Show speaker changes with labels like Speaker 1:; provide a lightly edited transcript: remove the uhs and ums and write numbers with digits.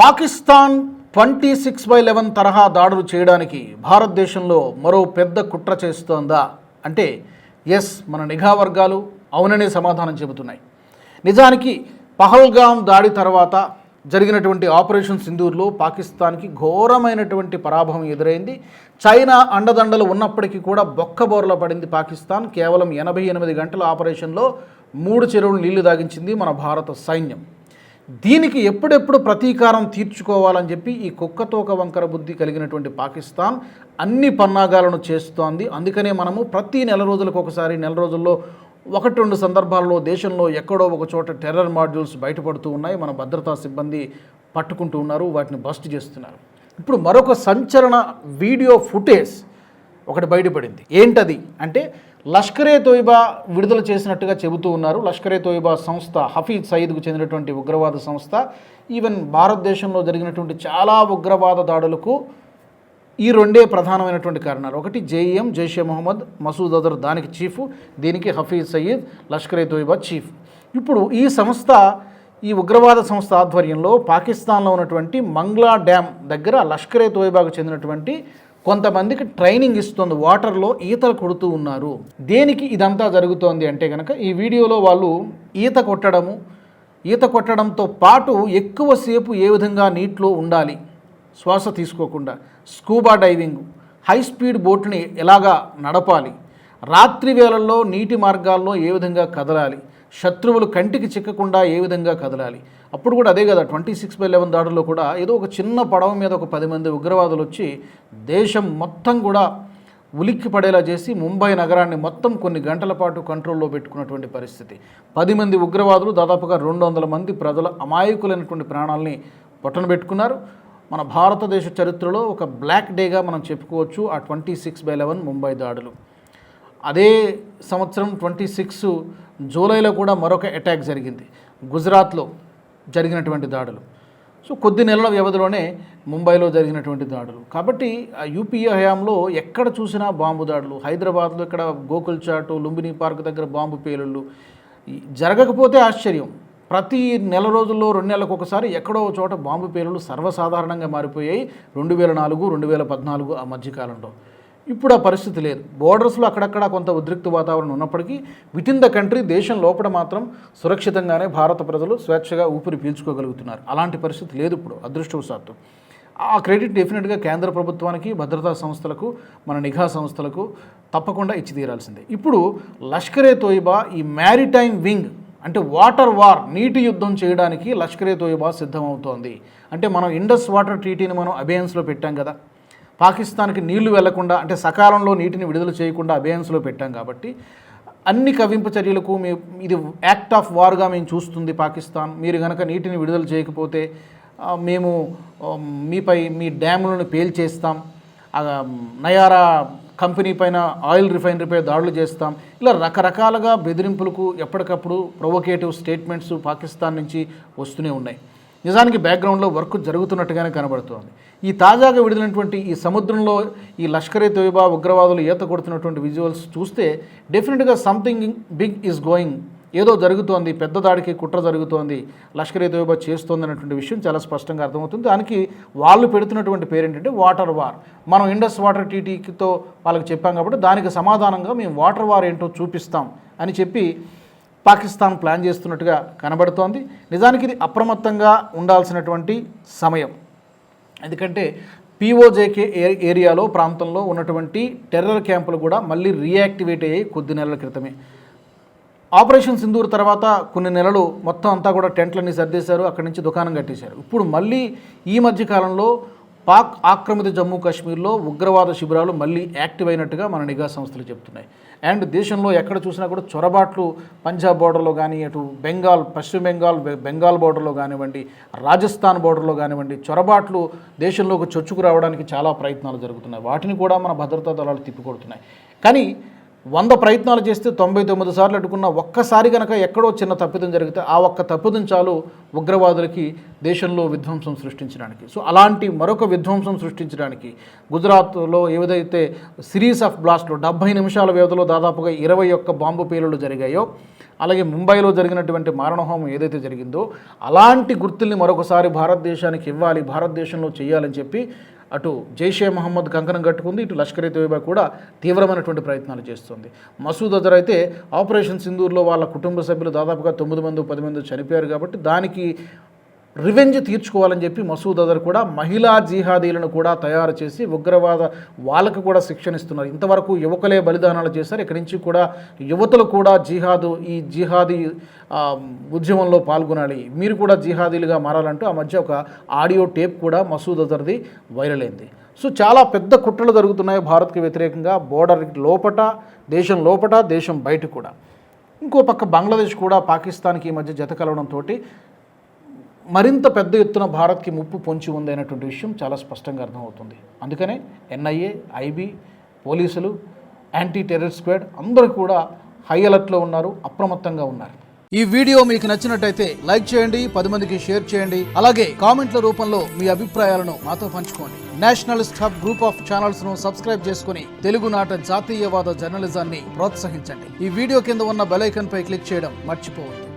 Speaker 1: పాకిస్తాన్ 26/11 తరహా దాడులు చేయడానికి భారతదేశంలో మరో పెద్ద కుట్ర చేస్తోందా అంటే ఎస్, మన నిఘా వర్గాలు అవుననే సమాధానం చెబుతున్నాయి. నిజానికి పహల్గామ్ దాడి తర్వాత జరిగినటువంటి ఆపరేషన్ సింధూర్లో పాకిస్తాన్కి ఘోరమైనటువంటి పరాభవం ఎదురైంది. చైనా అండదండలు ఉన్నప్పటికీ కూడా బొక్కబోర్ల పడింది పాకిస్తాన్. కేవలం 88 గంటల ఆపరేషన్లో 3 చెరువులు నీళ్లు దాగించింది మన భారత సైన్యం. దీనికి ఎప్పుడెప్పుడు ప్రతీకారం తీర్చుకోవాలని చెప్పి ఈ కుక్కతోక వంకర బుద్ధి కలిగినటువంటి పాకిస్తాన్ అన్ని పన్నాగాలను చేస్తోంది. అందుకనే మనము ప్రతి నెల రోజులకు ఒకసారి, నెల రోజుల్లో 1-2 సందర్భాల్లో దేశంలో ఎక్కడో ఒక చోట టెర్రర్ మాడ్యూల్స్ బయటపడుతూ ఉన్నాయి. మన భద్రతా సిబ్బంది పట్టుకుంటూ ఉన్నారు, వాటిని బస్ట్ చేస్తున్నారు. ఇప్పుడు మరొక సంచలన వీడియో ఫుటేజ్ ఒకటి బయటపడింది. ఏంటది అంటే లష్కరే తోయిబా విడుదల చేసినట్టుగా చెబుతూ ఉన్నారు. లష్కరే తోయిబా సంస్థ హఫీజ్ సయీద్కు చెందినటువంటి ఉగ్రవాద సంస్థ. ఈవెన్ భారతదేశంలో జరిగినటువంటి చాలా ఉగ్రవాద దాడులకు ఈ రెండే ప్రధానమైనటువంటి కారణాలు. ఒకటి జేఈఎం, జైషే మొహమ్మద్, మసూద్ అజర్ దానికి చీఫ్, దీనికి హఫీజ్ సయీద్, లష్కరే తోయిబా చీఫ్. ఇప్పుడు ఈ సంస్థ, ఈ ఉగ్రవాద సంస్థ ఆధ్వర్యంలో పాకిస్తాన్లో ఉన్నటువంటి మంగ్లా డ్యామ్ దగ్గర లష్కరే తోయిబాకు చెందినటువంటి కొంతమందికి ట్రైనింగ్ ఇస్తుంది. వాటర్లో ఈతలు కొడుతూ ఉన్నారు. దేనికి ఇదంతా జరుగుతోంది అంటే కనుక ఈ వీడియోలో వాళ్ళు ఈత కొట్టడంతో పాటు ఎక్కువసేపు ఏ విధంగా నీటిలో ఉండాలి, శ్వాస తీసుకోకుండా, స్కూబా డైవింగ్, హై స్పీడ్ బోట్ని ఎలాగా నడపాలి, రాత్రి వేళల్లో నీటి మార్గాల్లో ఏ విధంగా కదలాలి, శత్రువులు కంటికి చిక్కకుండా ఏ విధంగా కదలాలి. అప్పుడు కూడా అదే కదా 26/11 దాడుల్లో కూడా ఏదో ఒక చిన్న పడవ మీద ఒక 10 మంది ఉగ్రవాదులు వచ్చి దేశం మొత్తం కూడా ఉలిక్కి పడేలా చేసి ముంబై నగరాన్ని మొత్తం కొన్ని గంటల పాటు కంట్రోల్లో పెట్టుకున్నటువంటి పరిస్థితి. 10 మంది ఉగ్రవాదులు దాదాపుగా 200 మంది ప్రజల అమాయకులైనటువంటి ప్రాణాలని పొట్టన పెట్టుకున్నారు. మన భారతదేశ చరిత్రలో ఒక బ్లాక్ డేగా మనం చెప్పుకోవచ్చు ఆ 26/11 ముంబై దాడులు. అదే సంవత్సరం 26 జూలైలో కూడా మరొక అటాక్ జరిగింది, గుజరాత్లో జరిగినటువంటి దాడులు. సో కొద్ది నెలల వ్యవధిలోనే ముంబైలో జరిగినటువంటి దాడులు. కాబట్టి యూపీఏ హయాంలో ఎక్కడ చూసినా బాంబు దాడులు. హైదరాబాద్లో ఇక్కడ గోకుల్ చాటు, లుంబిని పార్క్ దగ్గర బాంబు పేలుళ్ళు. జరగకపోతే ఆశ్చర్యం. ప్రతి నెల రోజుల్లో 2 నెలలకు ఒకసారి ఎక్కడో చోట బాంబు పేలుళ్ళు సర్వసాధారణంగా మారిపోయాయి 2004, 2014 ఆ మధ్యకాలంలో. ఇప్పుడు ఆ పరిస్థితి లేదు. బోర్డర్స్లో అక్కడక్కడ కొంత ఉద్రిక్త వాతావరణం ఉన్నప్పటికీ వితిన్ ద కంట్రీ, దేశం లోపల మాత్రం సురక్షితంగానే భారత ప్రజలు స్వేచ్ఛగా ఊపిరి పీల్చుకోగలుగుతున్నారు. అలాంటి పరిస్థితి లేదు ఇప్పుడు, అదృష్టవశాత్తు. ఆ క్రెడిట్ డెఫినెట్గా కేంద్ర ప్రభుత్వానికి, భద్రతా సంస్థలకు, మన నిఘా సంస్థలకు తప్పకుండా ఇచ్చి తీరాల్సిందే. ఇప్పుడు లష్కరే తోయిబా ఈ మ్యారిటైమ్ వింగ్ అంటే వాటర్ వార్, నీటి యుద్ధం చేయడానికి లష్కరే తోయిబా సిద్ధమవుతోంది. అంటే మనం ఇండస్ వాటర్ ట్రీటీని మనం అబేయన్స్లో పెట్టాం కదా, పాకిస్తాన్కి నీళ్లు వెళ్లకుండా అంటే సకాలంలో నీటిని విడుదల చేయకుండా అబేయన్స్లో పెట్టాం కాబట్టి అన్ని కవింపు చర్యలకు ఇది యాక్ట్ ఆఫ్ వార్గా మేము చూస్తుంది పాకిస్తాన్. మీరు కనుక నీటిని విడుదల చేయకపోతే మేము మీపై మీ డ్యాములను పేల్చేస్తాం, నయారా కంపెనీ పైన, ఆయిల్ రిఫైనరీపై దాడులు చేస్తాం, ఇలా రకరకాలుగా బెదిరింపులకు ఎప్పటికప్పుడు ప్రొవోకేటివ్ స్టేట్మెంట్స్ పాకిస్తాన్ నుంచి వస్తూనే ఉన్నాయి. నిజానికి బ్యాక్గ్రౌండ్లో వర్క్ జరుగుతున్నట్టుగానే కనబడుతోంది. ఈ తాజాగా విడుదలైనటువంటి ఈ సముద్రంలో ఈ లష్కరే తోయిబా ఉగ్రవాదులు ఈత కొడుతున్నటువంటి విజువల్స్ చూస్తే డెఫినెట్గా సంథింగ్ బిగ్ ఈజ్ గోయింగ్, ఏదో జరుగుతోంది, పెద్ద దాడికి కుట్ర జరుగుతోంది, లష్కరే తోయిబా చేస్తోంది అనేటువంటి విషయం చాలా స్పష్టంగా అర్థమవుతుంది. దానికి వాళ్ళు పెడుతున్నటువంటి పేరు ఏంటంటే వాటర్ వార్. మనం ఇండస్ వాటర్ ట్రీటీతో వాళ్ళకి చెప్పాం కాబట్టి దానికి సమాధానంగా మేము వాటర్ వార్ ఏంటో చూపిస్తాం అని చెప్పి పాకిస్తాన్ ప్లాన్ చేస్తున్నట్టుగా కనబడుతోంది. నిజానికి ఇది అప్రమత్తంగా ఉండాల్సినటువంటి సమయం. ఎందుకంటే పీఓజేకే ఏరియాలో, ప్రాంతంలో ఉన్నటువంటి టెర్రర్ క్యాంపులు కూడా మళ్ళీ రీయాక్టివేట్ అయ్యాయి కొద్ది నెలల క్రితమే. ఆపరేషన్ సింధూర్ తర్వాత కొన్ని నెలలు మొత్తం అంతా కూడా టెంట్లన్నీ సర్దేశారు, అక్కడి నుంచి దుకాణం కట్టేశారు. ఇప్పుడు మళ్ళీ ఈ మధ్య కాలంలో పాక్ ఆక్రమిత జమ్మూ కాశ్మీర్లో ఉగ్రవాద శిబిరాలు మళ్ళీ యాక్టివ్ అయినట్టుగా మన నిఘా సంస్థలు చెప్తున్నాయి. అండ్ దేశంలో ఎక్కడ చూసినా కూడా చొరబాట్లు, పంజాబ్ బోర్డర్లో కానీ, అటు బెంగాల్, పశ్చిమ బెంగాల్ బోర్డర్లో కానివ్వండి, రాజస్థాన్ బోర్డర్లో కానివ్వండి, చొరబాట్లు దేశంలోకి చొచ్చుకు రావడానికి చాలా ప్రయత్నాలు జరుగుతున్నాయి. వాటిని కూడా మన భద్రతా దళాలు తిప్పికొడుతున్నాయి. కానీ 100 ప్రయత్నాలు చేస్తే 99 సార్లు అడ్డుకున్న ఒక్కసారి కనుక ఎక్కడో చిన్న తప్పిదం జరిగితే ఆ ఒక్క తప్పిదం చాలు ఉగ్రవాదులకి దేశంలో విధ్వంసం సృష్టించడానికి. సో అలాంటి మరొక విధ్వంసం సృష్టించడానికి గుజరాత్లో ఏదైతే సిరీస్ ఆఫ్ బ్లాస్ట్లో 70 నిమిషాల వ్యవధిలో దాదాపుగా 21 బాంబు పేలుళ్ళు జరిగాయో, అలాగే ముంబైలో జరిగినటువంటి మారణహోమం ఏదైతే జరిగిందో అలాంటి గుర్తుల్ని మరొకసారి భారతదేశానికి ఇవ్వాలి, భారతదేశంలో చేయాలని చెప్పి అటు జైషే మహమ్మద్ కంకణం కట్టుకుంది, ఇటు లష్కర్ ఏ తోయిబా కూడా తీవ్రమైనటువంటి ప్రయత్నాలు చేస్తుంది. మసూద్ అజర్ అయితే ఆపరేషన్ సింధూర్లో వాళ్ళ కుటుంబ సభ్యులు దాదాపుగా 9 మంది 10 మంది చనిపోయారు కాబట్టి దానికి రివెంజ్ తీర్చుకోవాలని చెప్పి మసూద్ అజర్ కూడా మహిళా జిహాదీలను కూడా తయారు చేసి ఉగ్రవాద వాళ్ళకు కూడా శిక్షణ ఇస్తున్నారు. ఇంతవరకు యువకులే బలిదానాలు చేశారు, ఇక్కడి నుంచి కూడా యువతులు కూడా ఈ జిహాదీ ఉద్యమంలో పాల్గొనాలి, మీరు కూడా జిహాదీలుగా మారాలంటూ ఆ మధ్య ఒక ఆడియో టేప్ కూడా మసూద్ అజర్ది వైరల్ అయింది. సో చాలా పెద్ద కుట్రలు జరుగుతున్నాయి భారత్కి వ్యతిరేకంగా, బోర్డర్ లోపట, దేశం బయట కూడా. ఇంకో పక్క బంగ్లాదేశ్ కూడా పాకిస్తాన్కి ఈ మధ్య జత కలవడంతో మరింత పెద్ద ఎత్తున భారత్కి ముప్పు పొంచి ఉంది అనేటువంటి విషయం చాలా స్పష్టంగా అర్థమవుతుంది. అందుకనే ఎన్ఐఏ, ఐబీ, పోలీసులు, యాంటీ టెర్రర్ స్క్వాడ్ అందరూ కూడా హై అలర్ట్లో ఉన్నారు, అప్రమత్తంగా ఉన్నారు. ఈ వీడియో మీకు నచ్చినట్టయితే లైక్ చేయండి, 10 మందికి షేర్ చేయండి, అలాగే కామెంట్ల రూపంలో మీ అభిప్రాయాలను మాతో పంచుకోండి. Nationalist hub group of channels ను సబ్స్క్రైబ్ చేసుకుని తెలుగునాట జాతీయవాద జర్నలిజాన్ని ప్రోత్సహించండి. ఈ వీడియో కింద ఉన్న బెల్ ఐకాన్ పై క్లిక్ చేయడం మర్చిపోవద్దు.